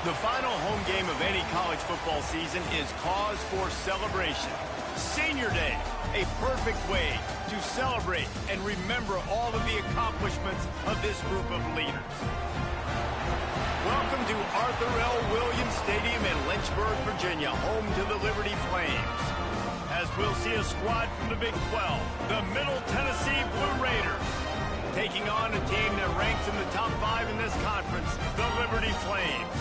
The final home game of any college football season is cause for celebration. Senior Day, a perfect way to celebrate and remember all of the accomplishments of this group of leaders. Welcome to Arthur L. Williams Stadium in Lynchburg, Virginia, home to the Liberty Flames. As we'll see a squad from the Big 12, the Middle Tennessee Blue Raiders, taking on a team that ranks in the top 5 in this conference, the Liberty Flames.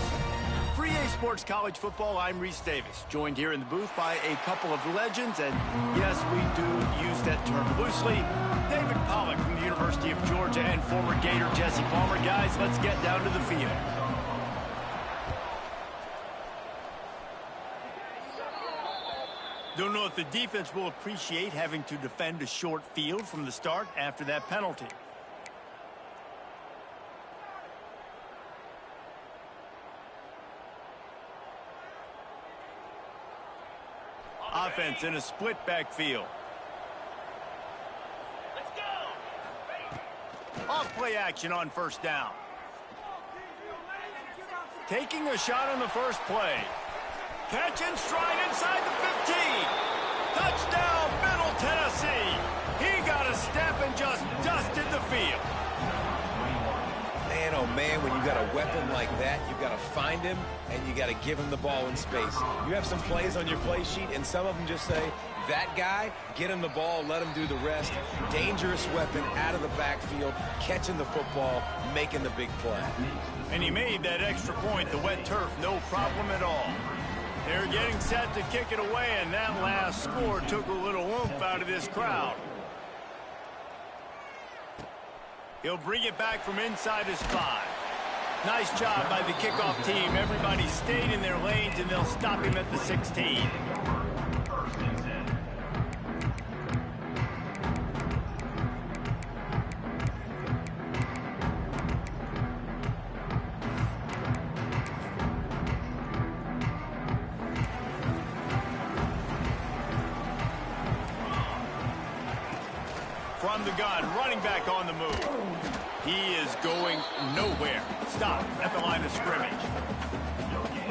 For EA Sports College Football, I'm Reese Davis, joined here in the booth by a couple of legends, and yes, we do use that term loosely. David Pollack from the University of Georgia and former Gator Jesse Palmer. Guys, let's get down to the field. Don't know if the defense will appreciate having to defend a short field from the start after that penalty. Offense in a split backfield. Let's go. Off play action on first down. Taking a shot on the first play. Catch and stride inside the 15. Touchdown, Middle Tennessee. He got a step and just dusted the field. Man, oh man, when you got a weapon like that, you got to find him and you got to give him the ball in space. You have some plays on your play sheet, and some of them just say, that guy, get him the ball, let him do the rest. Dangerous weapon out of the backfield, catching the football, making the big play. And he made that extra point, the wet turf, no problem at all. They're getting set to kick it away, and that last score took a little oomph out of this crowd. He'll bring it back from inside his 5. Nice job by the kickoff team. Everybody stayed in their lanes, and they'll stop him at the 16. From the gun, running back on the move. He is going nowhere. Stop at the line of scrimmage.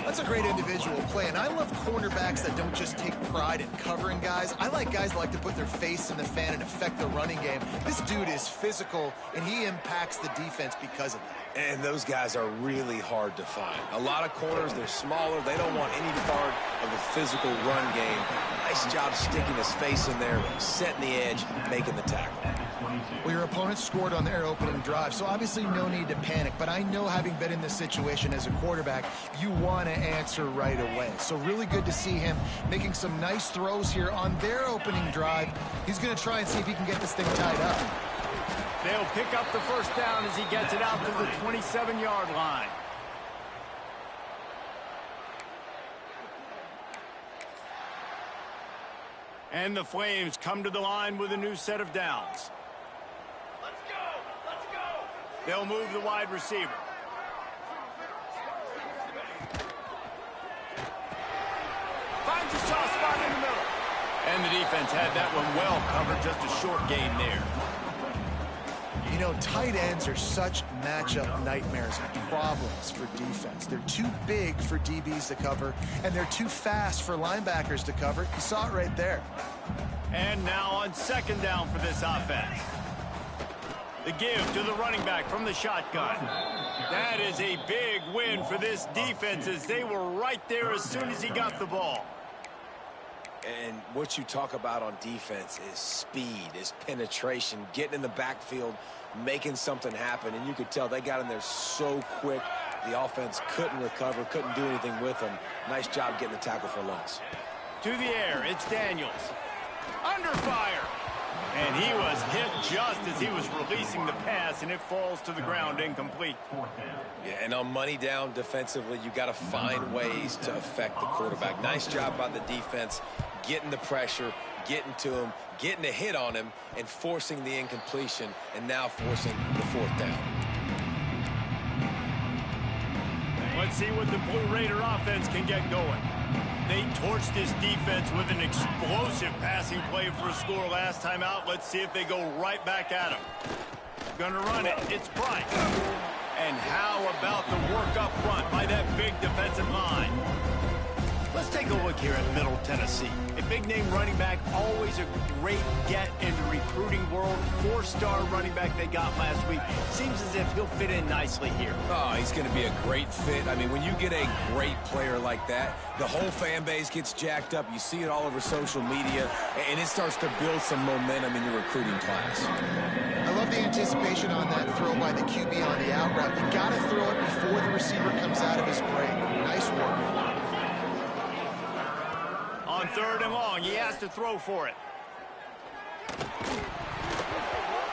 That's a great individual play, and I love cornerbacks that don't just take pride in covering guys. I like guys that like to put their face in the fan and affect the running game. This dude is physical, and he impacts the defense because of that. And those guys are really hard to find. A lot of corners, they're smaller. They don't want any part of the physical run game. Nice job sticking his face in there, setting the edge, making the tackle. Well, your opponent scored on their opening drive, so obviously no need to panic. But I know, having been in this situation as a quarterback, you want to answer right away. So really good to see him making some nice throws here on their opening drive. He's going to try and see if he can get this thing tied up. They'll pick up the first down as he gets it out to the 27-yard line. And the Flames come to the line with a new set of downs. Let's go! Let's go! They'll move the wide receiver. Finds a soft spot in the middle. And the defense had that one well covered, just a short gain there. You know, tight ends are such matchup nightmares and problems for defense. They're too big for DBs to cover, and they're too fast for linebackers to cover. You saw it right there. And now on second down for this offense. The give to the running back from the shotgun. That is a big win for this defense, as they were right there as soon as he got the ball. And what you talk about on defense is speed, is penetration, getting in the backfield, making something happen. And you could tell they got in there so quick, the offense couldn't recover, couldn't do anything with them. Nice job getting the tackle for loss. To the air, it's Daniels. Under fire. And he was hit just as he was releasing the pass, and it falls to the ground incomplete. Yeah, and on money down defensively, you got to find ways to affect the quarterback. Nice job by the defense, getting the pressure, getting to him, getting a hit on him, and forcing the incompletion, and now forcing the fourth down. Let's see what the Blue Raider offense can get going. They torched this defense with an explosive passing play for a score last time out. Let's see if they go right back at him. Gonna run it. It's Price. And how about the work up front by that big defensive line? Let's take a look here at Middle Tennessee. A big-name running back, always a great get in the recruiting world. 4-star running back they got last week. Seems as if he'll fit in nicely here. Oh, he's going to be a great fit. I mean, when you get a great player like that, the whole fan base gets jacked up. You see it all over social media, and it starts to build some momentum in your recruiting class. I love the anticipation on that throw by the QB on the out route. You got to throw it before the receiver comes out of his break. Nice work. On 3rd and long, he has to throw for it.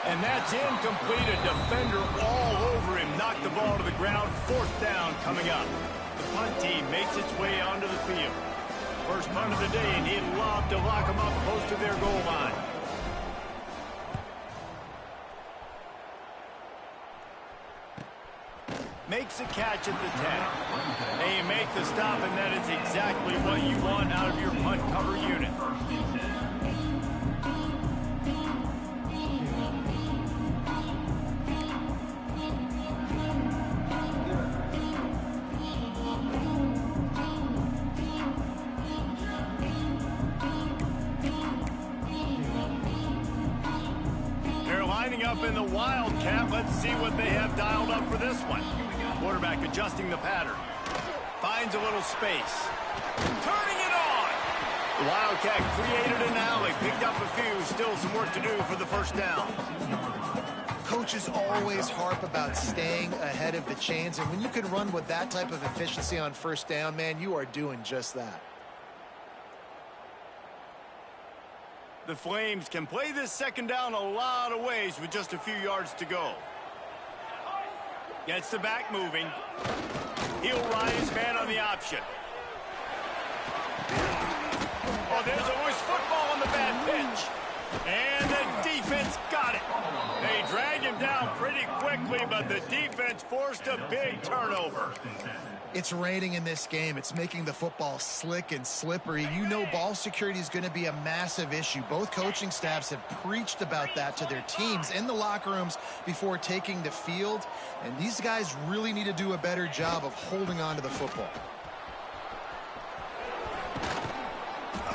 And that's incomplete. A defender all over him. Knocked the ball to the ground. 4th down coming up. The punt team makes its way onto the field. First punt of the day, and he'd love to lock them up close to their goal line. Makes a catch at the 10. And you make the stop, and that is exactly what you want out of your punt cover unit. They're lining up in the Wildcat. Let's see what they have dialed up for this one. Quarterback adjusting the pattern. Finds a little space. Turning it on. The Wildcat created an alley. Picked up a few. Still some work to do for the first down. Coaches always harp about staying ahead of the chains, and when you can run with that type of efficiency on first down, man, you are doing just that. The Flames can play this second down a lot of ways with just a few yards to go. Gets the back moving. He'll ride his man on the option. Oh, there's always football on the bad pitch. And the defense got it. They drag him down pretty quickly, but the defense forced a big turnover. It's raining in this game. It's making the football slick and slippery. You know ball security is going to be a massive issue. Both coaching staffs have preached about that to their teams in the locker rooms before taking the field. And these guys really need to do a better job of holding on to the football.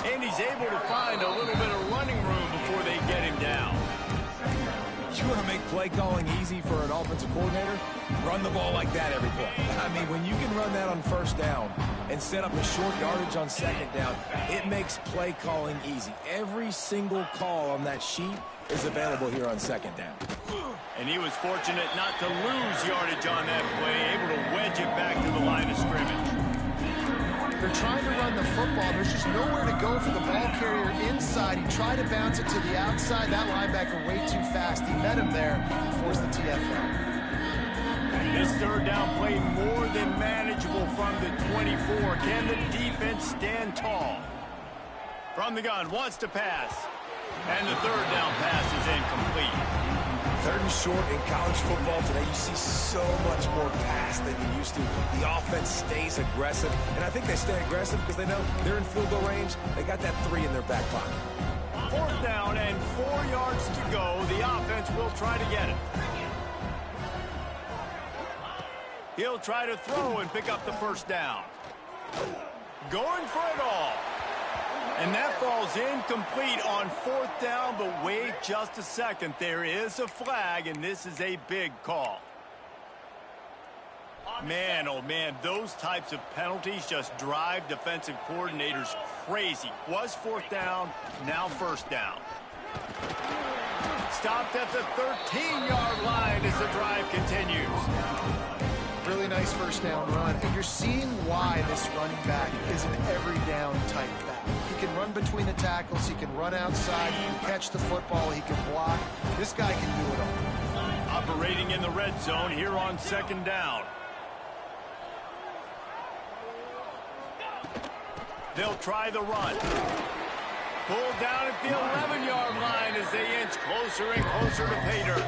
And he's able to find a little bit of running room before they get him down. You want to make play calling easy for an offensive coordinator? Run the ball like that every play. I mean, when you can run that on first down and set up a short yardage on second down, it makes play calling easy. Every single call on that sheet is available here on second down. And he was fortunate not to lose yardage on that play, able to wedge it back to the line of scrimmage. They're trying to run the football. There's just nowhere to go for the ball carrier inside. He tried to bounce it to the outside. That linebacker way too fast. He met him there and forced the TFL. This third down play more than manageable from the 24. Can the defense stand tall? From the gun, wants to pass. And the third down pass is incomplete. 3rd and short in college football today, you see so much more pass than you used to. The offense stays aggressive, and I think they stay aggressive because they know they're in field goal range. They got that 3 in their back pocket. 4th down and 4 yards to go. The offense will try to get it. He'll try to throw and pick up the first down. Going for it all. And that falls incomplete on 4th down, but wait just a second. There is a flag, and this is a big call. Man, oh man, those types of penalties just drive defensive coordinators crazy. Was 4th down, now 1st down. Stopped at the 13-yard line as the drive continues. Really nice first down run. And you're seeing why this running back is an every down type back. He can run between the tackles. He can run outside. He can catch the football. He can block. This guy can do it all. Operating in the red zone here on 2nd down. They'll try the run. Pulled down at the 11-yard line as they inch closer and closer to pay dirt.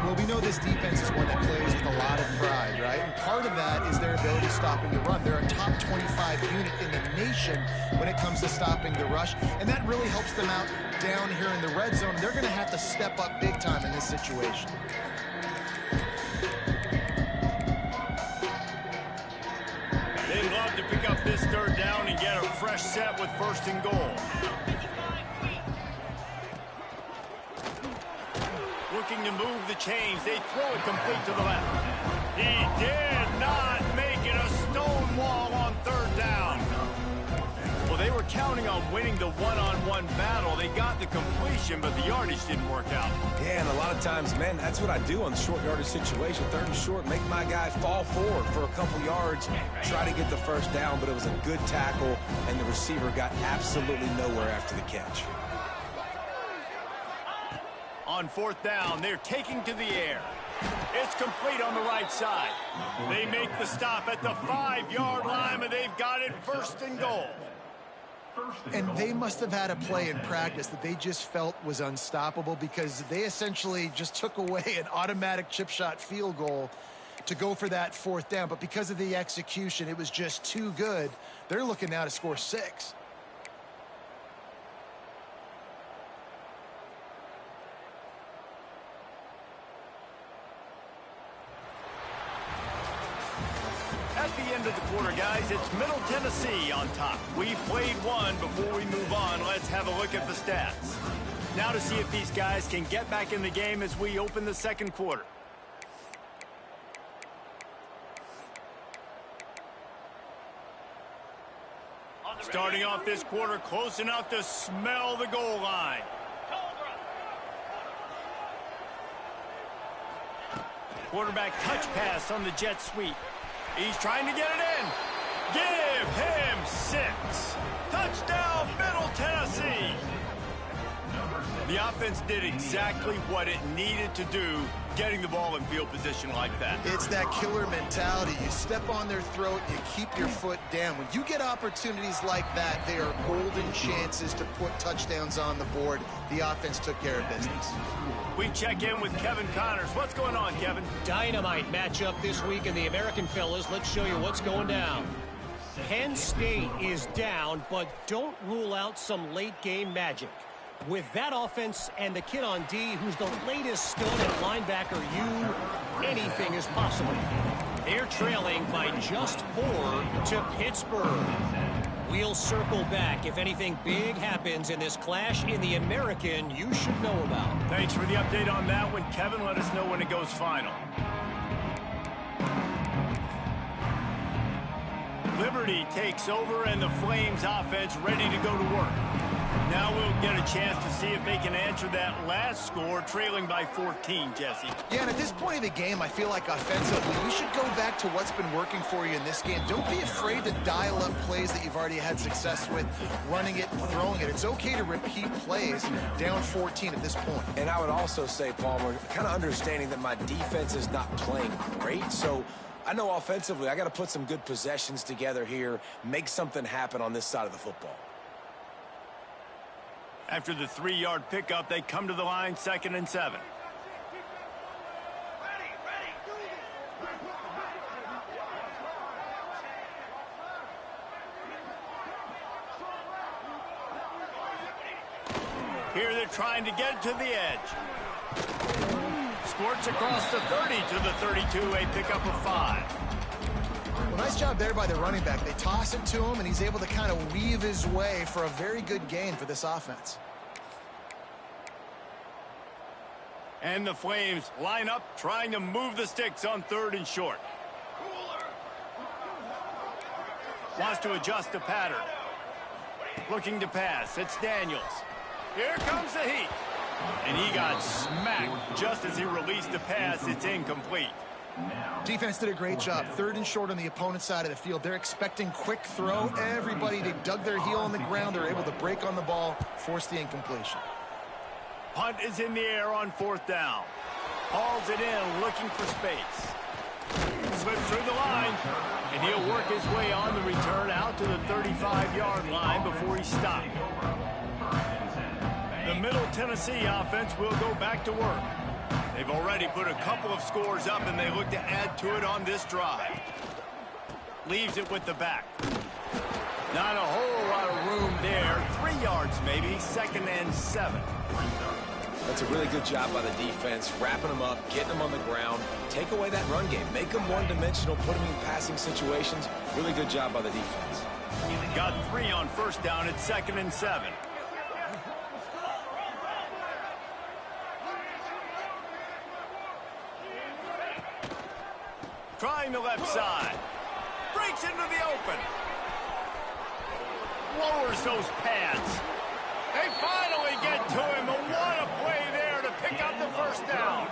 Well, we know this defense is one that plays with a lot of pride, right? And part of that is their ability stopping the run. They're a top 25 unit in the nation when it comes to stopping the rush, and that really helps them out down here in the red zone. They're going to have to step up big time in this situation. to pick up this third down and get a fresh set with 1st and goal. Looking to move the chains. They throw it complete to the left. He did not make it a stone wall on 3rd down. Well, they were counting on winning the one-on-one battle. They got the completion, but the yardage didn't work out. Yeah, and a lot of times, man, that's what I do on the short yardage situation. 3rd and short, make my guy fall forward for a couple yards, try to get the 1st down, but it was a good tackle, and the receiver got absolutely nowhere after the catch. On 4th down, they're taking to the air. It's complete on the right side. They make the stop at the 5-yard line, and they've got it 1st and goal. And they must have had a play in practice that they just felt was unstoppable, because they essentially just took away an automatic chip shot field goal to go for that 4th down. But because of the execution, it was just too good. They're looking now to score 6. At the end of the quarter, guys, it's Middle Tennessee on top. We've played one. Before we move on, let's have a look at the stats. Now to see if these guys can get back in the game as we open the 2nd quarter. Starting off this quarter, close enough to smell the goal line. Quarterback touch pass on the jet sweep. He's trying to get it in. Give him 6. Touchdown, Middle Tennessee. The offense did exactly what it needed to do, getting the ball in field position like that. It's that killer mentality. You step on their throat, you keep your foot down. When you get opportunities like that, they are golden chances to put touchdowns on the board. The offense took care of business. We check in with Kevin Connors. What's going on, Kevin? Dynamite matchup this week in the American, fellas. Let's show you what's going down. Penn State is down, but don't rule out some late-game magic. With that offense and the kid on D, who's the latest stud at linebacker, anything is possible. They're trailing by just 4 to Pittsburgh. We'll circle back. If anything big happens in this clash in the American, you should know about. Thanks for the update on that one, Kevin. Let us know when it goes final. Liberty takes over, and the Flames offense ready to go to work. Now we'll get a chance to see if they can answer that last score, trailing by 14, Jesse. Yeah, and at this point of the game, I feel like offensively, you should go back to what's been working for you in this game. Don't be afraid to dial up plays that you've already had success with, running it and throwing it. It's okay to repeat plays down 14 at this point. And I would also say, Palmer, kind of understanding that my defense is not playing great, so I know offensively I got to put some good possessions together here, make something happen on this side of the football. After the 3-yard pickup, they come to the line, 2nd and 7. Here they're trying to get to the edge. Squirts across the 30 to the 32, a pickup of 5. Well, nice job there by the running back. They toss it to him, and he's able to kind of weave his way for a very good gain for this offense. And the Flames line up, trying to move the sticks on 3rd and short. Wants to adjust the pattern. Looking to pass. It's Daniels. Here comes the heat. And he got smacked just as he released the pass. It's incomplete. Defense did a great job. 3rd and short on the opponent's side of the field. They're expecting quick throw. Everybody, they dug their heel on the ground. They're able to break on the ball, force the incompletion. Punt is in the air on 4th down. Hauls it in, looking for space. Slips through the line, and he'll work his way on the return out to the 35-yard line before he's stopped. The Middle Tennessee offense will go back to work. They've already put a couple of scores up, and they look to add to it on this drive. Leaves it with the back. Not a whole lot of room there. 3 yards maybe, 2nd and 7. That's a really good job by the defense, wrapping them up, getting them on the ground. Take away that run game. Make them one-dimensional, put them in passing situations. Really good job by the defense. Got 3 on first down at 2nd and 7. Trying the left side. Breaks into the open. Lowers those pads. They finally get to him. And what a play there to pick up the first down.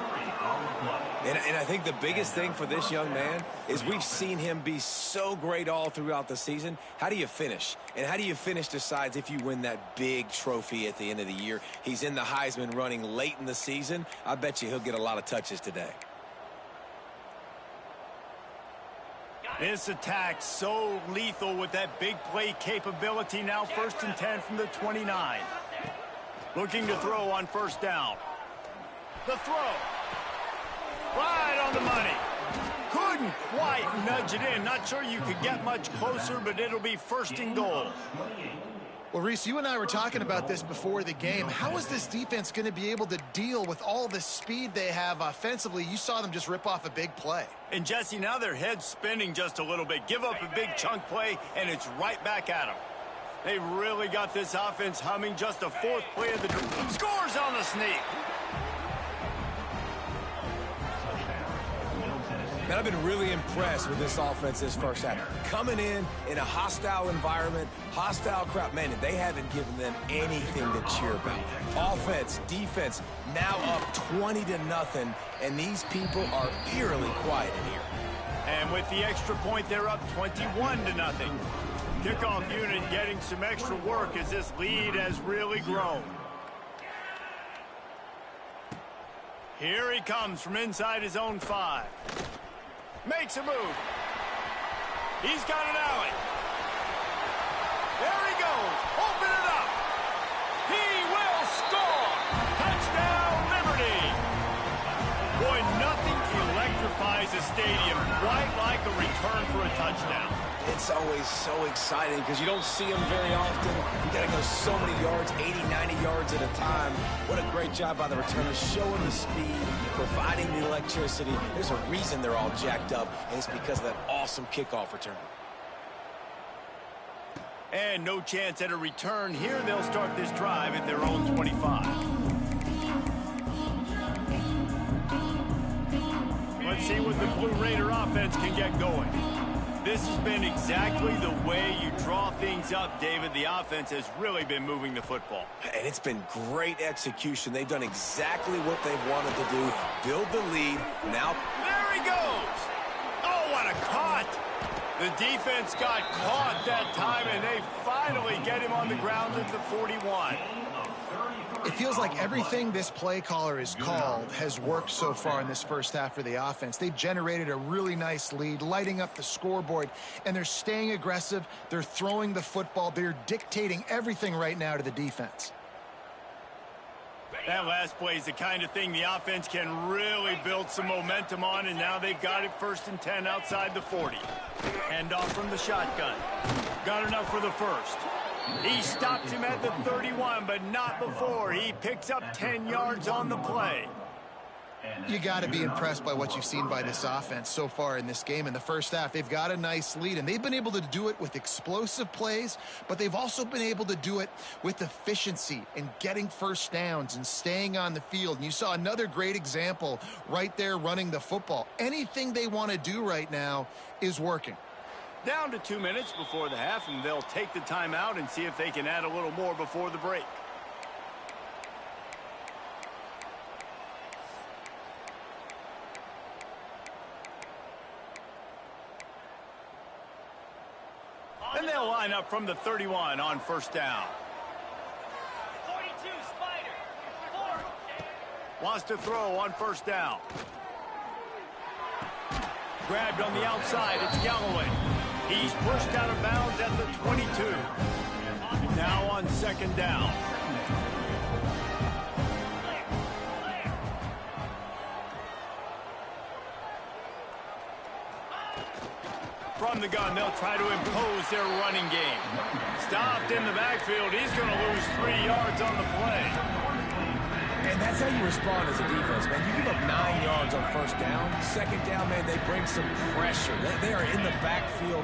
And I think the biggest thing for this young man is we've seen him be so great all throughout the season. How do you finish? And how do you finish decides if you win that big trophy at the end of the year. He's in the Heisman running late in the season. I bet you he'll get a lot of touches today. This attack so lethal with that big play capability. Now 1st and 10 from the 29. Looking to throw on first down. The throw. Right on the money. Couldn't quite nudge it in. Not sure you could get much closer, but it'll be 1st and goal. Well, Reese, you and I were talking about this before the game. How is this defense going to be able to deal with all the speed they have offensively? You saw them just rip off a big play. And, Jesse, now their head's spinning just a little bit. Give up a big chunk play, and it's right back at them. They've really got this offense humming. Just a 4th play of the scores on the sneak. And I've been really impressed with this offense this first half. Coming in a hostile environment, hostile crowd. Man, they haven't given them anything to cheer about. Offense, defense, now up 20-0, and these people are eerily quiet in here. And with the extra point, they're up 21-0. Kickoff unit getting some extra work as this lead has really grown. Here he comes from inside his own 5. Makes a move. He's got an alley. There he goes. Open it up. He will score. Touchdown, Liberty. Boy, nothing electrifies a stadium quite like a return for a touchdown. It's always so exciting because you don't see them very often. You got to go so many yards, 80, 90 yards at a time. What a great job by the returners, showing the speed, providing the electricity. There's a reason they're all jacked up, and it's because of that awesome kickoff return. And no chance at a return here. They'll start this drive at their own 25. Let's see what the Blue Raider offense can get going. This has been exactly the way you draw things up, David. The offense has really been moving the football. And it's been great execution. They've done exactly what they've wanted to do. Build the lead. Now, there he goes. Oh, what a caught. The defense got caught that time, and they finally get him on the ground at the 41. It feels like everything this play caller has called has worked so far in this first half for the offense. They've generated a really nice lead, lighting up the scoreboard, and they're staying aggressive. They're throwing the football. They're dictating everything right now to the defense. That last play is the kind of thing the offense can really build some momentum on, and now they've got it 1st and 10 outside the 40. Hand off from the shotgun. Got enough for the first. He stops him at the 31, but not before. He picks up 10 yards on the play. You got to be impressed by what you've seen by this offense so far in this game. In the first half, they've got a nice lead, and they've been able to do it with explosive plays, but they've also been able to do it with efficiency and getting first downs and staying on the field. And you saw another great example right there running the football. Anything they want to do right now is working. Down to 2 minutes before the half, and they'll take the timeout and see if they can add a little more before the break. And they'll line up from the 31 on first down. 42, Spider. 4. Wants to throw on first down. Grabbed on the outside. It's Galloway. He's pushed out of bounds at the 22. Now on second down. From the gun, they'll try to impose their running game. Stopped in the backfield. He's going to lose 3 yards on the play. And that's how you respond as a defense, man. You give up 9 yards on first down. Second down, man, they bring some pressure. They are in the backfield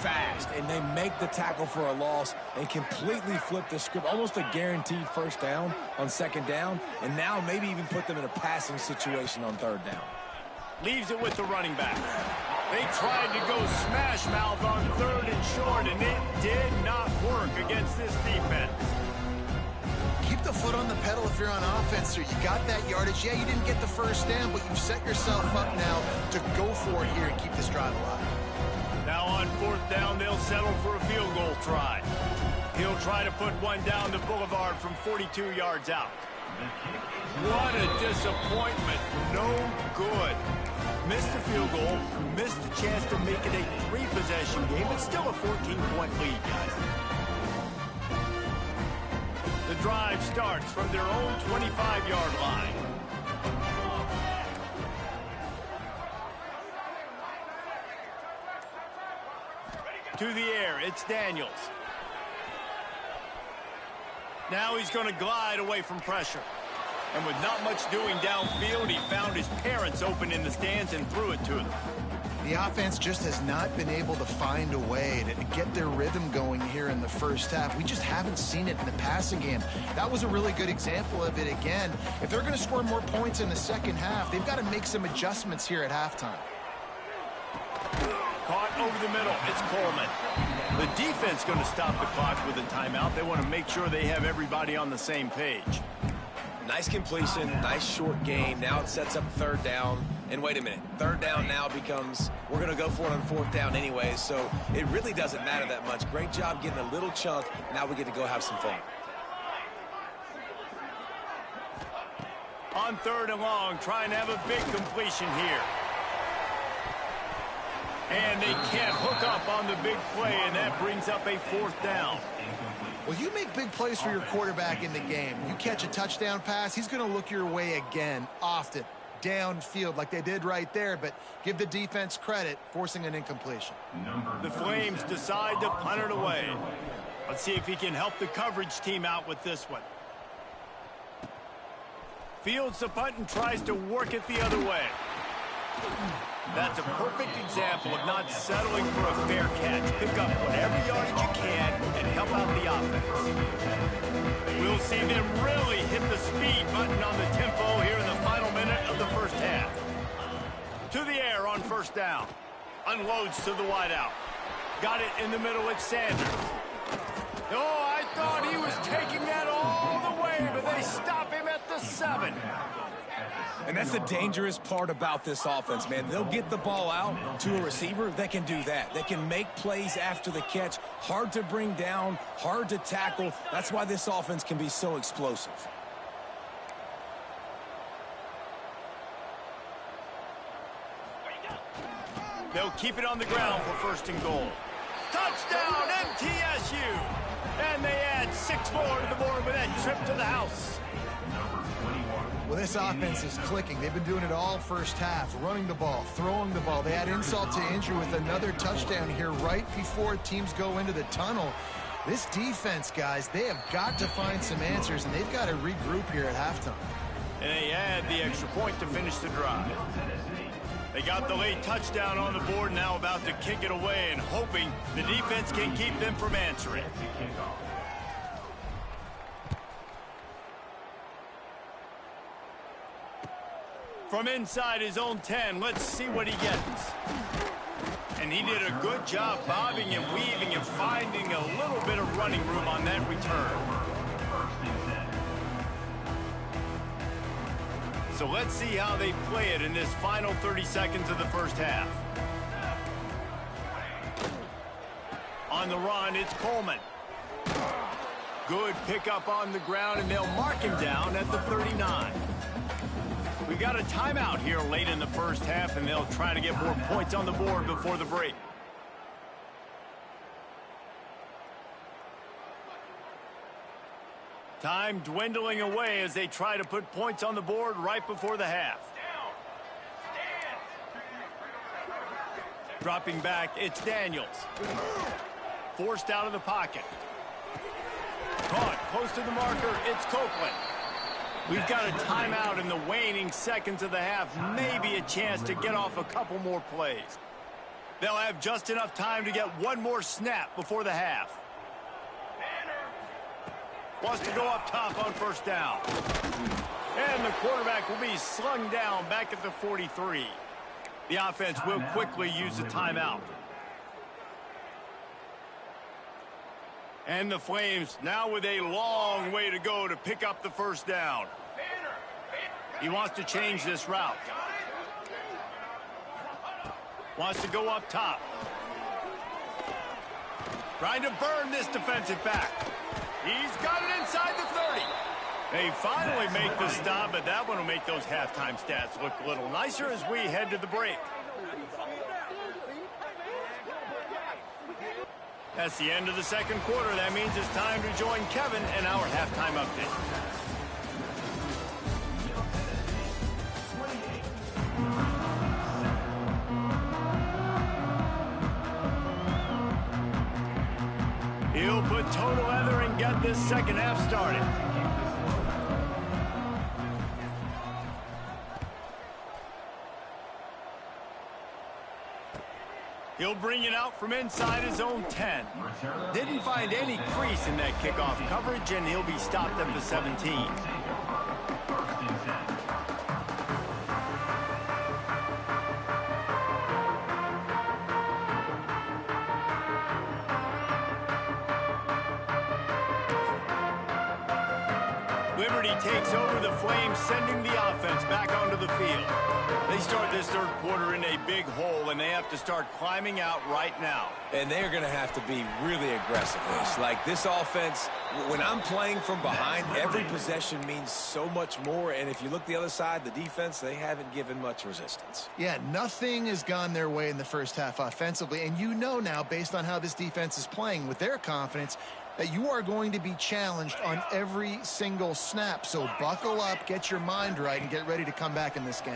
fast, and they make the tackle for a loss and completely flip the script. Almost a guaranteed first down on second down, and now maybe even put them in a passing situation on third down. Leaves it with the running back. They tried to go smash mouth on third and short, and it did not work against this defense. Keep the foot on the pedal if you're on offense here. You got that yardage. Yeah, you didn't get the first down, but you've set yourself up now to go for it here and keep this drive alive. Now on fourth down, they'll settle for a field goal try. He'll try to put one down the boulevard from 42 yards out. What a disappointment. No good. Missed the field goal, missed the chance to make it a 3-possession game. It's still a 14-point lead, guys. The drive starts from their own 25-yard line. To the air, it's Daniels. Now he's going to glide away from pressure. And with not much doing downfield, he found his parents open in the stands and threw it to them. The offense just has not been able to find a way to get their rhythm going here in the first half. We just haven't seen it in the passing game. That was a really good example of it again. If they're going to score more points in the second half, they've got to make some adjustments here at halftime. Caught over the middle. It's Coleman. The defense going to stop the clock with a timeout. They want to make sure they have everybody on the same page. Nice completion, nice short gain. Now it sets up third down. And wait a minute, third down now becomes, we're going to go for it on fourth down anyway, so it really doesn't matter that much. Great job getting a little chunk. Now we get to go have some fun. On third and long, trying to have a big completion here. And they can't hook up on the big play, and that brings up a fourth down. Well, you make big plays for your quarterback in the game. You catch a touchdown pass, he's going to look your way again, often, downfield like they did right there, but give the defense credit, forcing an incompletion. The Flames decide to punt it away. Let's see if he can help the coverage team out with this one. Fields the punt and tries to work it the other way. That's a perfect example of not settling for a fair catch. Pick up whatever yardage you can and help out the offense. We'll see them really hit the speed button on the tempo here in the final minute of the first half. To the air on first down. Unloads to the wideout. Got it in the middle with Sanders. Oh, I thought he was taking that all the way, but they stop him at the 7. And that's the dangerous part about this offense, man. They'll get the ball out to a receiver that can do that. They can make plays after the catch. Hard to bring down, hard to tackle. That's why this offense can be so explosive. They'll keep it on the ground for first and goal. Touchdown, MTSU! And they add 6 more to the board with that trip to the house. Well, this offense is clicking. They've been doing it all first half, running the ball, throwing the ball. They had insult to injury with another touchdown here right before teams go into the tunnel. This defense, guys, they have got to find some answers, and they've got to regroup here at halftime. And they add the extra point to finish the drive. They got the late touchdown on the board, now about to kick it away and hoping the defense can keep them from answering. From inside his own 10, let's see what he gets. And he did a good job bobbing and weaving and finding a little bit of running room on that return. So let's see how they play it in this final 30 seconds of the first half. On the run, it's Coleman. Good pickup on the ground, and they'll mark him down at the 39. We got a timeout here late in the first half, and they'll try to get more points on the board before the break. Time dwindling away as they try to put points on the board right before the half. Dropping back, it's Daniels. Forced out of the pocket. Caught close to the marker, it's Copeland. 2 We've got a timeout in the waning seconds of the half. Maybe a chance to get off a couple more plays. They'll have just enough time to get one more snap before the half. Wants to go up top on first down. And the quarterback will be slung down back at the 43. The offense will quickly use the timeout. And the Flames now with a long way to go to pick up the first down. He wants to change this route. Wants to go up top. Trying to burn this defensive back. He's got it inside the 30. They finally make the stop, but that one will make those halftime stats look a little nicer as we head to the break. That's the end of the second quarter. That means it's time to join Kevin in our halftime update. He'll put toe to leather and get this second half started. He'll bring it out from inside his own 10. Didn't find any crease in that kickoff coverage, and he'll be stopped at the 17. Liberty takes over the Flames, sending the offense back onto the field. They start this third quarter in a big hole, and they have to start climbing out right now. And they're going to have to be really aggressive. Like this offense, when I'm playing from behind, every possession means so much more. And if you look the other side, the defense, they haven't given much resistance. Yeah, nothing has gone their way in the first half offensively. And you know now, based on how this defense is playing with their confidence, that you are going to be challenged on every single snap. So buckle up, get your mind right, and get ready to come back in this game.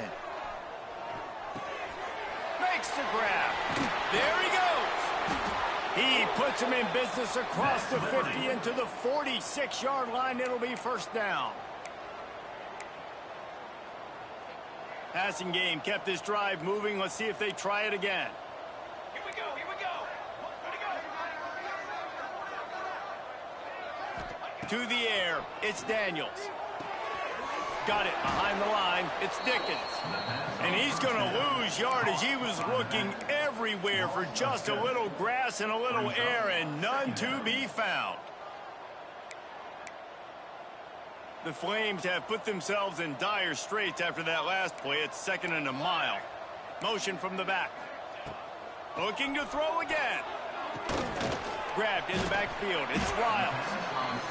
Makes the grab. There he goes. He puts him in business across the 50 into the 46-yard line. It'll be first down. Passing game kept this drive moving. Let's see if they try it again. Here we go. Here we go. Ready, go. To the air, it's Daniels. Got it behind the line. It's Dickens. And he's going to lose yardage. He was looking everywhere for just a little grass and a little air, and none to be found. The Flames have put themselves in dire straits after that last play. It's second and a mile. Motion from the back. Looking to throw again. Grabbed in the backfield. It's Riles.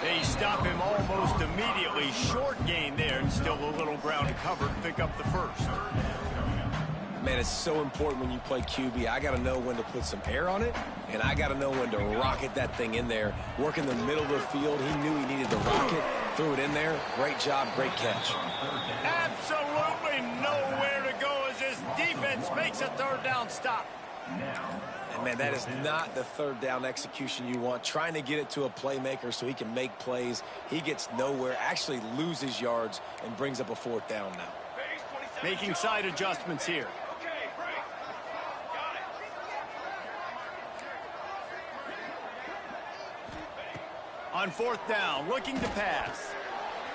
They stop him almost immediately. Short gain there, and still a little ground to cover to pick up the first. Man, it's so important when you play QB. I got to know when to put some air on it, and I got to know when to rocket that thing in there. Work in the middle of the field. He knew he needed the rocket. Threw it in there. Great job, great catch. Absolutely nowhere to go as this defense makes a third down stop. And, man, that is not the third down execution you want. Trying to get it to a playmaker so he can make plays. He gets nowhere, actually loses yards, and brings up a fourth down now. Making side adjustments here. On fourth down, looking to pass.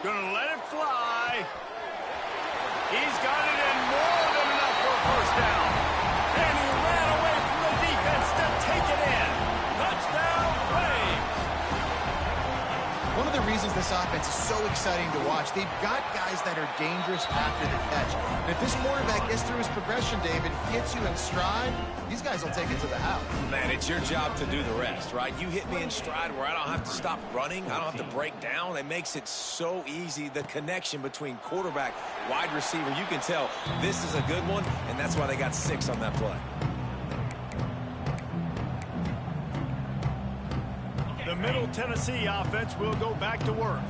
Gonna let it fly. He's got it in more than enough for a first down. And he ran away from the defense to take it in. Touchdown, Flames. One of the reasons this offense is so exciting to watch, they've got guys that are dangerous after the catch. And if this quarterback gets through his progression, David, hits you in stride, these guys will take it to the house. Man, it's your job to do the rest, right? You hit me in stride where I don't have to stop running. I don't have to break down. It makes it so easy. The connection between quarterback, wide receiver, you can tell this is a good one, and that's why they got 6 on that play. The Middle Tennessee offense will go back to work.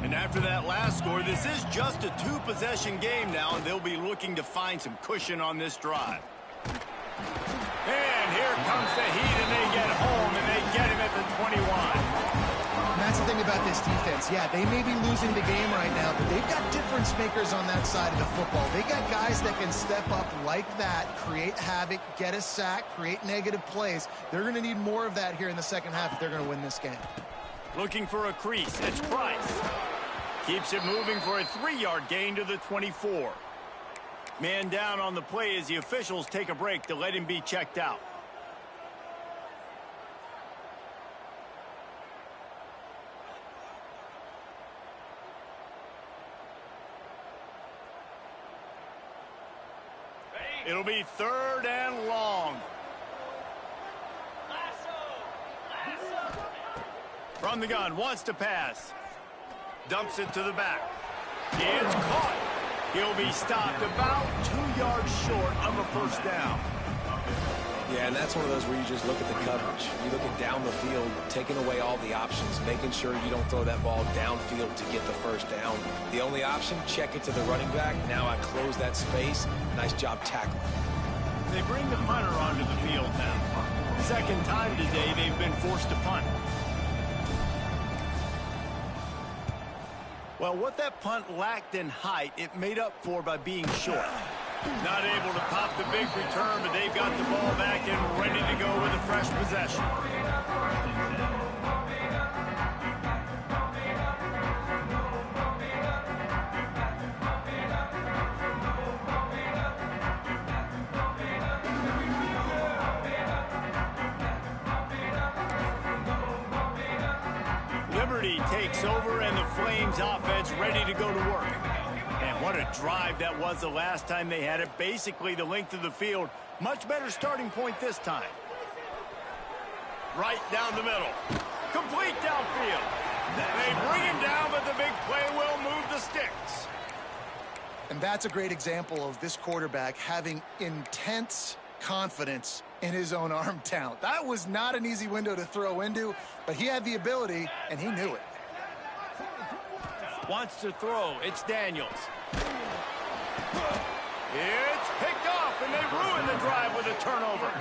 And after that last score, this is just a 2-possession game now, and they'll be looking to find some cushion on this drive. And here comes the heat, and they get home, and they get him at the 21. that's the thing about this defense. Yeah, they may be losing the game right now, but they've got difference makers on that side of the football. They got guys that can step up like that, create havoc, get a sack, create negative plays. They're going to need more of that here in the second half if they're going to win this game. Looking for a crease. It's Price. Keeps it moving for a 3-yard gain to the 24. Man down on the play as the officials take a break to let him be checked out. It'll be 3rd and long. From the gun, wants to pass. Dumps it to the back. It's caught. He'll be stopped about 2 yards short of a first down. Yeah, and that's one of those where you just look at the coverage. You're looking down the field, taking away all the options, making sure you don't throw that ball downfield to get the first down. The only option, check it to the running back. Now I close that space. Nice job tackling. They bring the punter onto the field now. Second time today they've been forced to punt. Well, what that punt lacked in height, it made up for by being short. Not able to pop the big return, but they've got the ball back and ready to go with a fresh possession. Liberty takes over, and the Flames offense ready to go to work. And what a drive that was the last time they had it. Basically the length of the field. Much better starting point this time. Right down the middle. Complete downfield. They bring him down, but the big play will move the sticks. And that's a great example of this quarterback having intense confidence in his own arm talent. That was not an easy window to throw into, but he had the ability, and he knew it. Wants to throw. It's Daniels. It's picked off, and they ruin the drive with a turnover.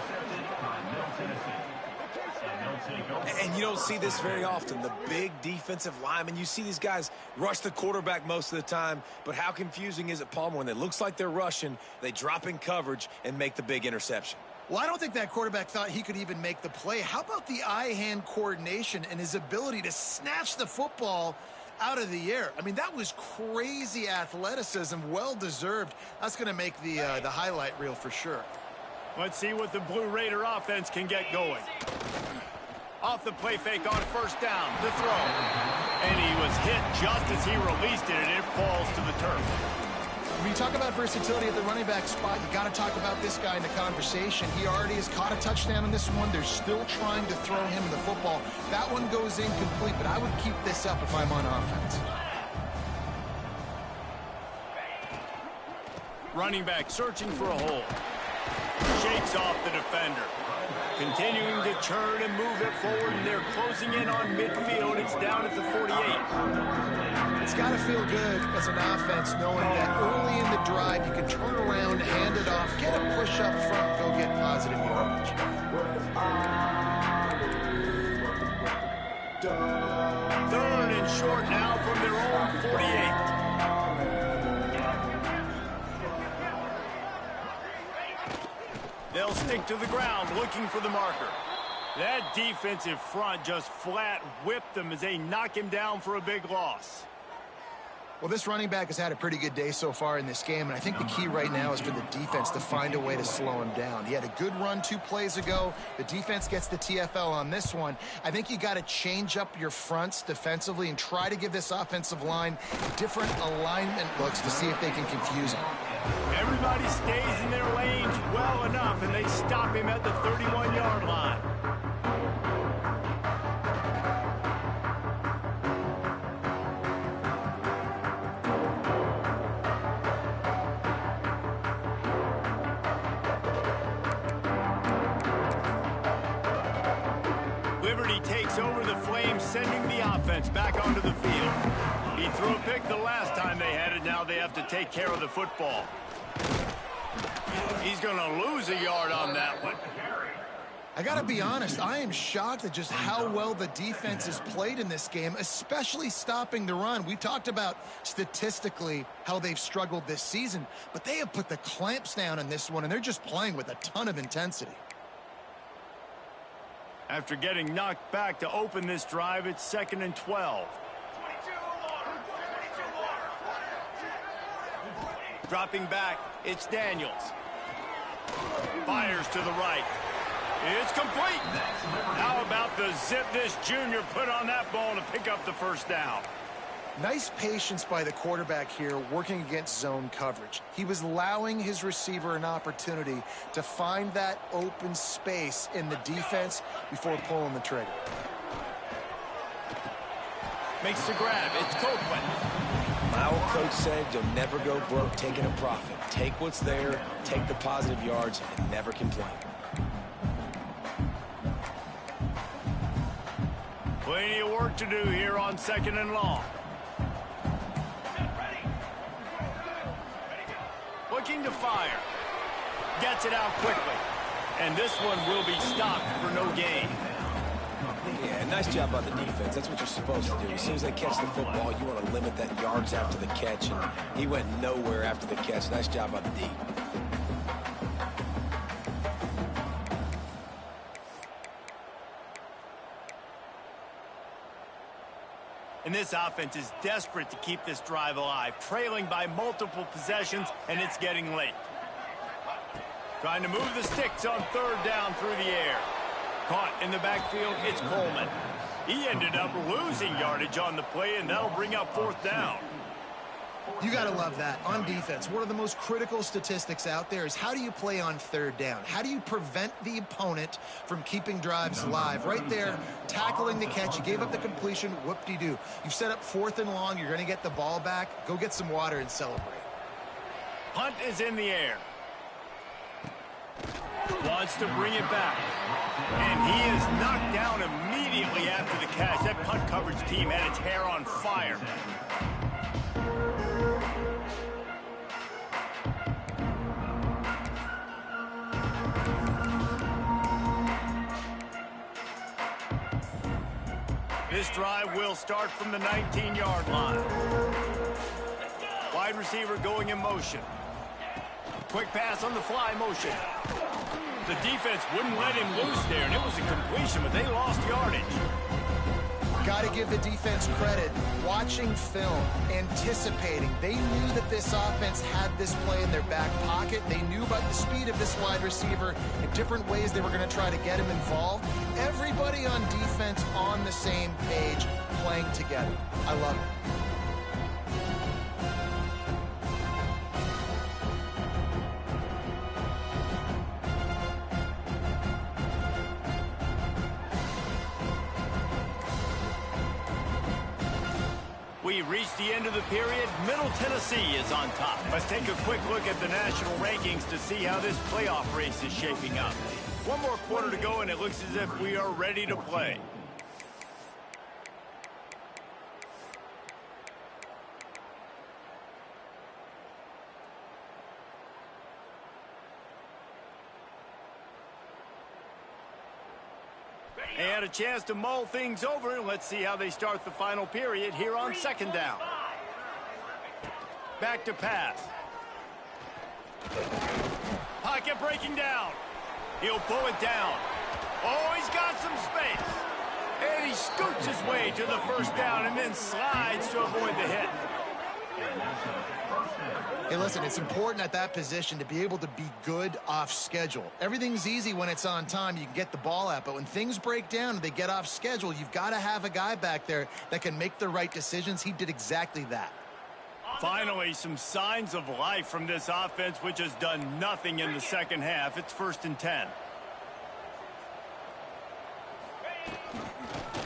And you don't see this very often. The big defensive linemen, you see these guys rush the quarterback most of the time, but how confusing is it, Palmer, when it looks like they're rushing, they drop in coverage and make the big interception? Well, I don't think that quarterback thought he could even make the play. How about the eye-hand coordination and his ability to snatch the football out of the air? I mean, that was crazy athleticism, well-deserved. That's going to make the highlight reel for sure. Let's see what the Blue Raider offense can get going. Off the play fake on first down, the throw. And he was hit just as he released it, and it falls to the turf. When you talk about versatility at the running back spot, you got to talk about this guy in the conversation. He already has caught a touchdown in this one. They're still trying to throw him the football. That one goes incomplete, but I would keep this up if I'm on offense. Running back searching for a hole. Shakes off the defender. Continuing to churn and move it forward, and they're closing in on midfield. It's down at the 48. It's got to feel good as an offense knowing that early in the drive you can turn around, hand it off, get a push up front, go get positive yardage. Third and short now from their own 48. They'll stick to the ground looking for the marker. That defensive front just flat whipped them as they knock him down for a big loss. Well, this running back has had a pretty good day so far in this game, and I think the key right now is for the defense to find a way to slow him down. He had a good run 2 plays ago. The defense gets the TFL on this one. I think you got to change up your fronts defensively and try to give this offensive line different alignment looks to see if they can confuse him. Everybody stays in their lanes well enough, and they stop him at the 31-yard line. Liberty takes over the Flames, sending the offense back onto the field. He threw a pick the last time they had it. Now they have to take care of the football. He's going to lose a yard on that one. I got to be honest, I am shocked at just how well the defense has played in this game, especially stopping the run. We talked about statistically how they've struggled this season, but they have put the clamps down in this one, and they're just playing with a ton of intensity. After getting knocked back to open this drive, it's 2nd and 12. Dropping back, it's Daniels. Fires to the right. It's complete. How about the zip this junior put on that ball to pick up the first down? Nice patience by the quarterback here working against zone coverage. He was allowing his receiver an opportunity to find that open space in the defense before pulling the trigger. Makes the grab. It's Copeland. My old coach said you'll never go broke taking a profit. Take what's there, take the positive yards, and never complain. Plenty of work to do here on 2nd and long. Looking to fire. Gets it out quickly. And this one will be stopped for no gain. Yeah, nice job by the defense. That's what you're supposed to do. As soon as they catch the football, you want to limit that yards after the catch, and he went nowhere after the catch. Nice job by the D. And this offense is desperate to keep this drive alive, trailing by multiple possessions, and it's getting late. Trying to move the sticks on 3rd down through the air. Caught in the backfield, it's Coleman. He ended up losing yardage on the play, and that'll bring up 4th down. You got to love that. On defense, one of the most critical statistics out there is how do you play on 3rd down? How do you prevent the opponent from keeping drives alive? Right there, tackling the catch. You gave up the completion. Whoop-de-doo. You've set up 4th and long. You're going to get the ball back. Go get some water and celebrate. Punt is in the air. Wants to bring it back. And he is knocked down immediately after the catch. That punt coverage team had its hair on fire. This drive will start from the 19-yard line. Wide receiver going in motion. Quick pass on the fly motion. The defense wouldn't let him loose there, and it was a completion, but they lost yardage. Got to give the defense credit. Watching film, anticipating. They knew that this offense had this play in their back pocket. They knew about the speed of this wide receiver and different ways they were going to try to get him involved. Everybody on defense on the same page, playing together. I love it. We've reached the end of the period. Middle Tennessee is on top. Let's take a quick look at the national rankings to see how this playoff race is shaping up. One more quarter to go, and it looks as if we are ready to play. And a chance to mull things over. Let's see how they start the final period here on 2nd down. Back to pass. Pocket breaking down. He'll pull it down. Oh, he's got some space. And he scoots his way to the 1st down and then slides to avoid the hit. Hey, listen, it's important at that position to be able to be good off schedule. Everything's easy when it's on time. You can get the ball out. But when things break down and they get off schedule, you've got to have a guy back there that can make the right decisions. He did exactly that. Finally, some signs of life from this offense, which has done nothing in the 2nd half. It's 1st and 10.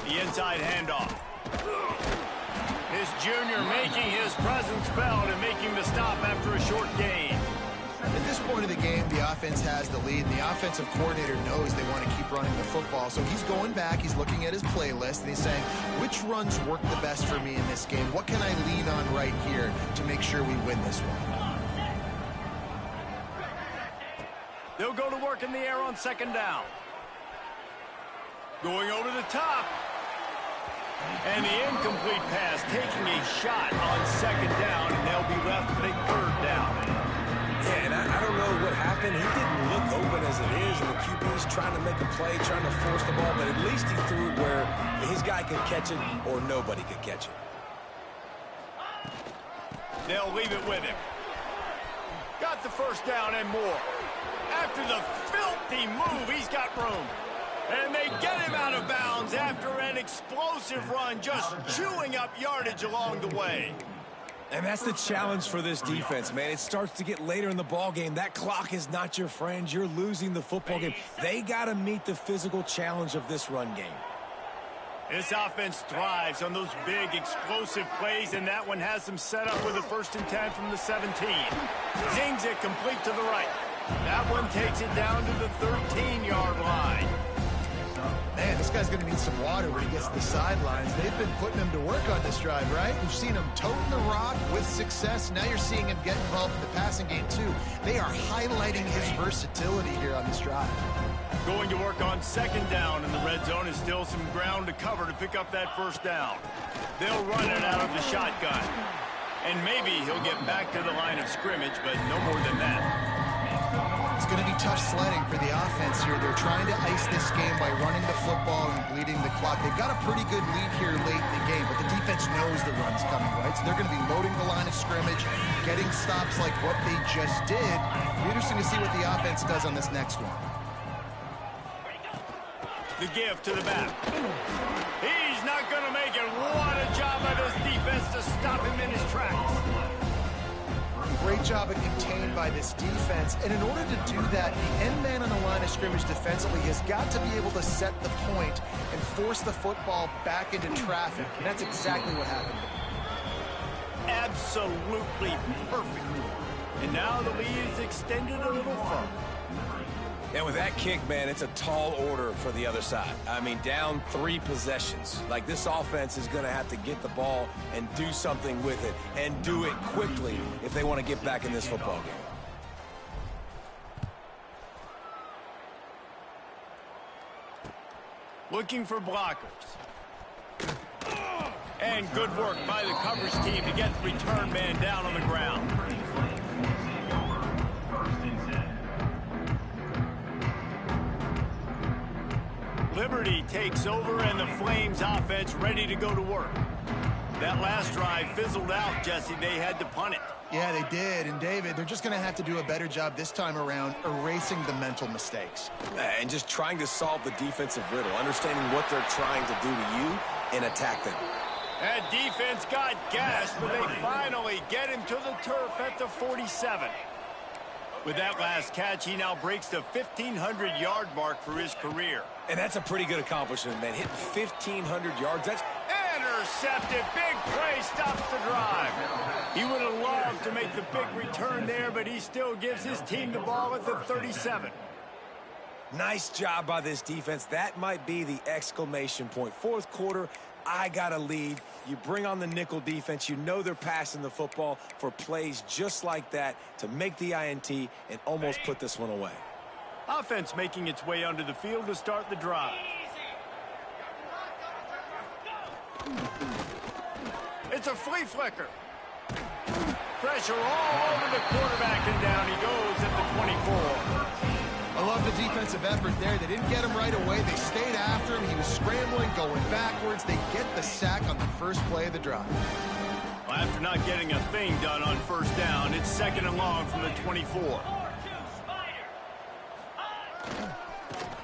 The inside handoff. This junior making his presence felt and making the stop after a short gain. At this point of the game, the offense has the lead, and the offensive coordinator knows they want to keep running the football. So he's going back, he's looking at his playlist, and he's saying, which runs work the best for me in this game? What can I lean on right here to make sure we win this one? They'll go to work in the air on 2nd down. Going over the top. And the incomplete pass taking a shot on second down, and they'll be left with a third down. Yeah, and I don't know what happened. He didn't look open as it is, and the QB's trying to make a play, trying to force the ball, but at least he threw it where his guy could catch it or nobody could catch it. They'll leave it with him. Got the first down and more. After the filthy move, he's got room. And they get him out of bounds after an explosive run, just chewing up yardage along the way. And that's the challenge for this defense, man. It starts to get later in the ball game. That clock is not your friend. You're losing the football game. They got to meet the physical challenge of this run game. This offense thrives on those big, explosive plays, and that one has them set up with a 1st and 10 from the 17. Zings it complete to the right. That one takes it down to the 13-yard line. Man, this guy's going to need some water when he gets to the sidelines. They've been putting him to work on this drive, right? You've seen him toting the rock with success. Now you're seeing him get involved in the passing game, too. They are highlighting his versatility here on this drive. Going to work on second down, and the red zone is still some ground to cover to pick up that first down. They'll run it out of the shotgun. And maybe he'll get back to the line of scrimmage, but no more than that. It's going to be tough sledding for the offense here. They're trying to ice this game by running the football and bleeding the clock. They've got a pretty good lead here late in the game, but the defense knows the run's coming, right? So they're going to be loading the line of scrimmage, getting stops like what they just did. It'll be interesting to see what the offense does on this next one. The give to the back. He's not going to make it. What a job by this defense to stop him in his tracks. Great job of contained by this defense. And in order to do that, the end man on the line of scrimmage defensively has got to be able to set the point and force the football back into traffic. And that's exactly what happened. Absolutely perfect. And now the lead is extended a little further. And with that kick, man, it's a tall order for the other side. I mean, down 3 possessions. Like, this offense is going to have to get the ball and do something with it, and do it quickly if they want to get back in this football game. Looking for blockers. And good work by the coverage team to get the return man down on the ground. Liberty takes over, and the Flames offense ready to go to work. That last drive fizzled out, Jesse. They had to punt it. Yeah, they did. And, David, they're just going to have to do a better job this time around erasing the mental mistakes. And just trying to solve the defensive riddle, understanding what they're trying to do to you and attack them. That defense got gashed, but they finally get him to the turf at the 47. With that last catch, he now breaks the 1,500-yard mark for his career. And that's a pretty good accomplishment, man. Hitting 1,500 yards, that's... Intercepted. Big play stops the drive. He would have loved to make the big return there, but he still gives his team the ball at the 37. Nice job by this defense. That might be the exclamation point. Fourth quarter, I got a lead. You bring on the nickel defense. You know they're passing the football for plays just like that to make the INT and almost put this one away. Offense making its way onto the field to start the drive. It's a flea flicker. Pressure all over the quarterback, and down he goes at the 24. I love the defensive effort there. They didn't get him right away. They stayed after him. He was scrambling, going backwards. They get the sack on the first play of the drive. Well, after not getting a thing done on first down, it's 2nd and long from the 24.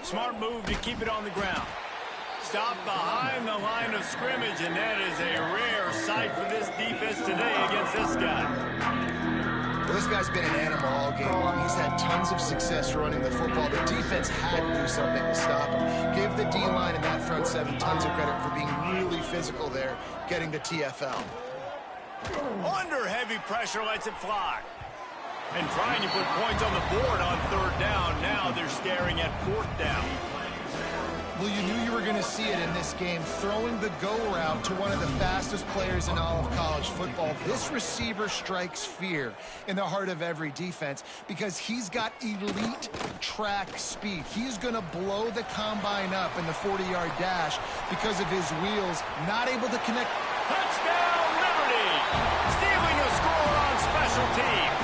Smart move to keep it on the ground. Stop behind the line of scrimmage, and that is a rare sight for this defense today against this guy. Well, this guy's been an animal all game long. He's had tons of success running the football. The defense had to do something to stop him. Give the D-line and that front seven tons of credit for being really physical there, getting the TFL. Under heavy pressure, lets it fly. And trying to put points on the board on 3rd down. Now they're staring at 4th down. Well, you knew you were going to see it in this game, throwing the go route to one of the fastest players in all of college football. This receiver strikes fear in the heart of every defense because he's got elite track speed. He's going to blow the combine up in the 40-yard dash because of his wheels, not able to connect. Touchdown, Liberty! Stealing a score on special teams.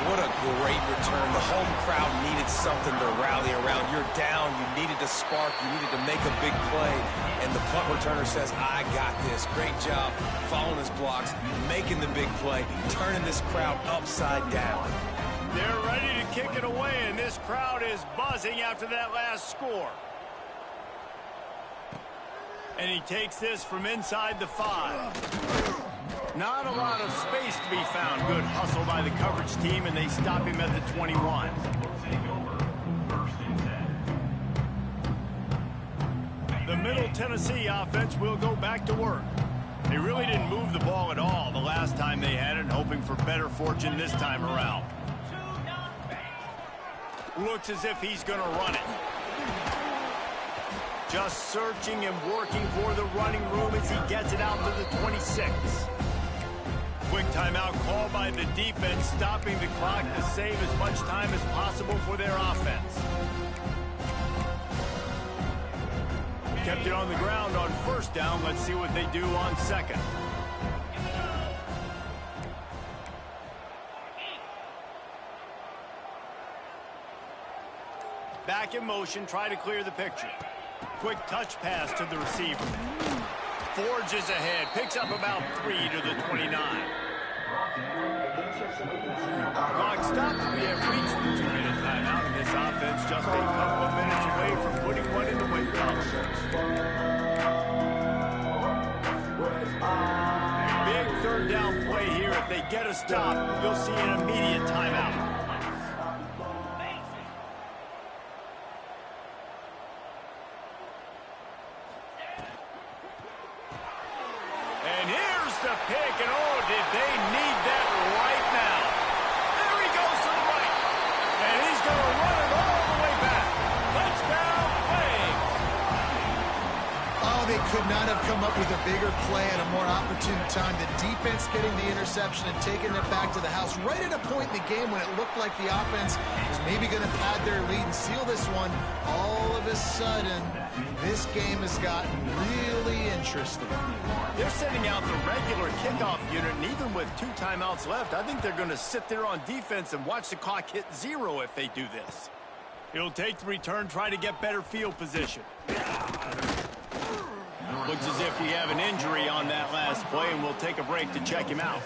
What a great return. The home crowd needed something to rally around. You're down. You needed to spark. You needed to make a big play. And the punt returner says, I got this. Great job following his blocks, making the big play, turning this crowd upside down. They're ready to kick it away, and this crowd is buzzing after that last score. And he takes this from inside the 5. Not a lot of space to be found. Good hustle by the coverage team, and they stop him at the 21. The Middle Tennessee offense will go back to work. They really didn't move the ball at all the last time they had it, hoping for better fortune this time around. Looks as if he's going to run it. Just searching and working for the running room as he gets it out to the 26. Quick timeout called by the defense, stopping the clock to save as much time as possible for their offense. Kept it on the ground on first down. Let's see what they do on second. Back in motion, try to clear the picture. Quick touch pass to the receiver. Forges ahead, picks up about 3 to the 29. Clock stops. We have reached the 2-minute timeout, and this offense just a couple of minutes away from putting one in the win column. Big third down play here. If they get a stop, you'll see an immediate timeout. The pick, and oh, did they need that right now. There he goes to the right, and he's going to run it all the way back. Touchdown, Flames. Oh, they could not have come up with a bigger play at a more opportune time. The defense getting the interception and taking it back to the house right at a point in the game when it looked like the offense was maybe going to pad their lead and seal this one. All of a sudden, this game has gotten really interesting. They're sending out the regular kickoff unit, and even with 2 timeouts left, I think they're going to sit there on defense and watch the clock hit 0 if they do this. He'll take the return, try to get better field position. Looks as if we have an injury on that last play, and we'll take a break to check him out.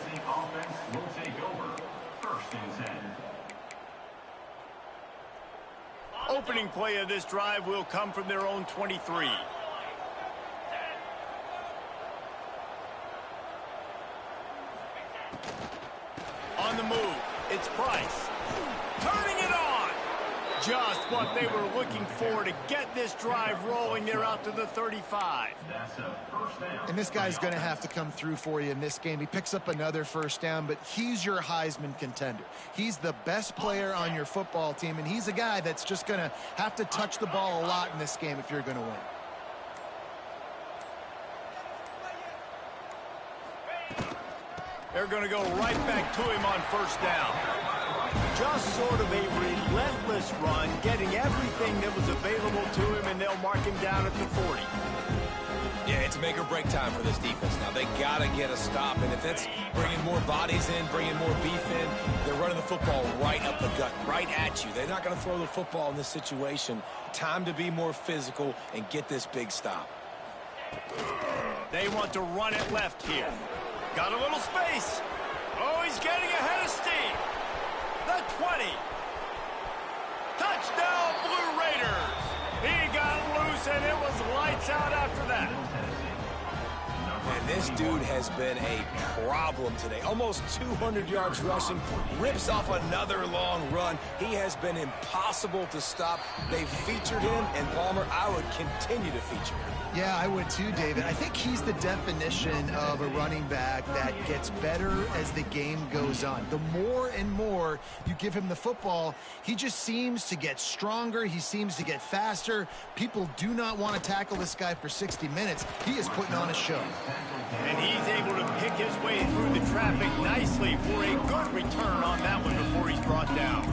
Opening play of this drive will come from their own 23. On the move, it's Price. Turning it on. Just what they were looking for to get this drive rolling. They're out to the 35. And this guy's going to have to come through for you in this game. He picks up another first down, but he's your Heisman contender. He's the best player on your football team, and he's a guy that's just going to have to touch the ball a lot in this game if you're going to win. They're going to go right back to him on first down. Just sort of a relentless run, getting everything that was available to him, and they'll mark him down at the 40. Yeah, it's make or break time for this defense now. They got to get a stop, and if it's bringing more bodies in, bringing more beef in, they're running the football right up the gut, right at you. They're not going to throw the football in this situation. Time to be more physical and get this big stop. They want to run it left here. Got a little space. Oh, he's getting ahead of steam. The 20. Touchdown, Blue Raiders. He got loose, and it was lights out after that. And this dude has been a problem today. Almost 200 yards rushing, rips off another long run. He has been impossible to stop. They've featured him, and Palmer, I would continue to feature him. Yeah, I would too, David. I think he's the definition of a running back that gets better as the game goes on. The more and more you give him the football, he just seems to get stronger. He seems to get faster. People do not want to tackle this guy for 60 minutes. He is putting on a show. And he's able to pick his way through the traffic nicely for a good return on that one before he's brought down.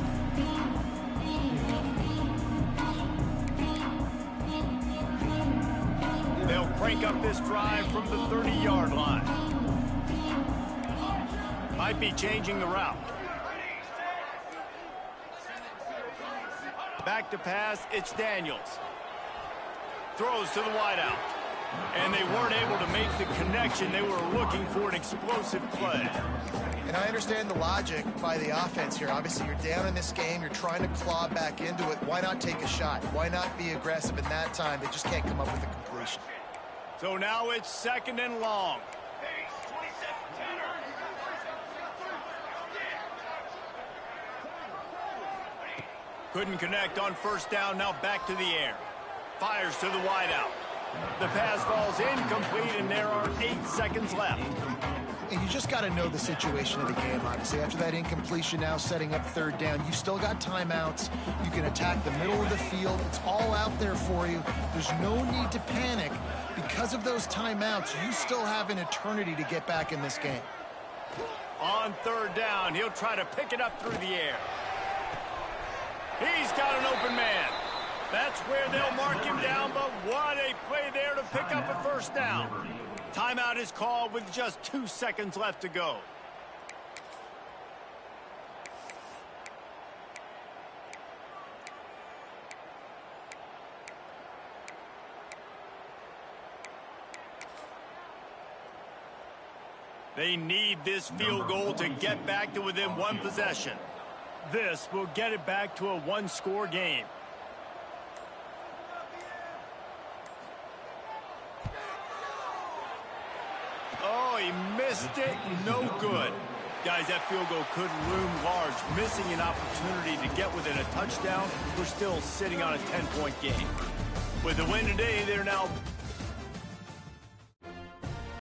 They'll crank up this drive from the 30-yard line. Might be changing the route. Back to pass, it's Daniels. Throws to the wideout. And they weren't able to make the connection. They were looking for an explosive play. And I understand the logic by the offense here. Obviously, you're down in this game. You're trying to claw back into it. Why not take a shot? Why not be aggressive in that time? They just can't come up with a completion. So now it's 2nd and long. Couldn't connect on 1st down. Now back to the air. Fires to the wideout. The pass falls incomplete, and there are 8 seconds left. And you just got to know the situation of the game, obviously. After that incompletion, now setting up 3rd down, you still got timeouts. You can attack the middle of the field. It's all out there for you. There's no need to panic. Because of those timeouts, you still have an eternity to get back in this game. On 3rd down, he'll try to pick it up through the air. He's got an open man. That's where they'll mark him down, but what a play there to pick up a 1st down. Timeout is called with just 2 seconds left to go. They need this field goal to get back to within 1 possession. This will get it back to a 1-score game. Oh, he missed it. No good. Guys, that field goal could loom large. Missing an opportunity to get within a touchdown. We're still sitting on a 10-point game. With the win today, they're now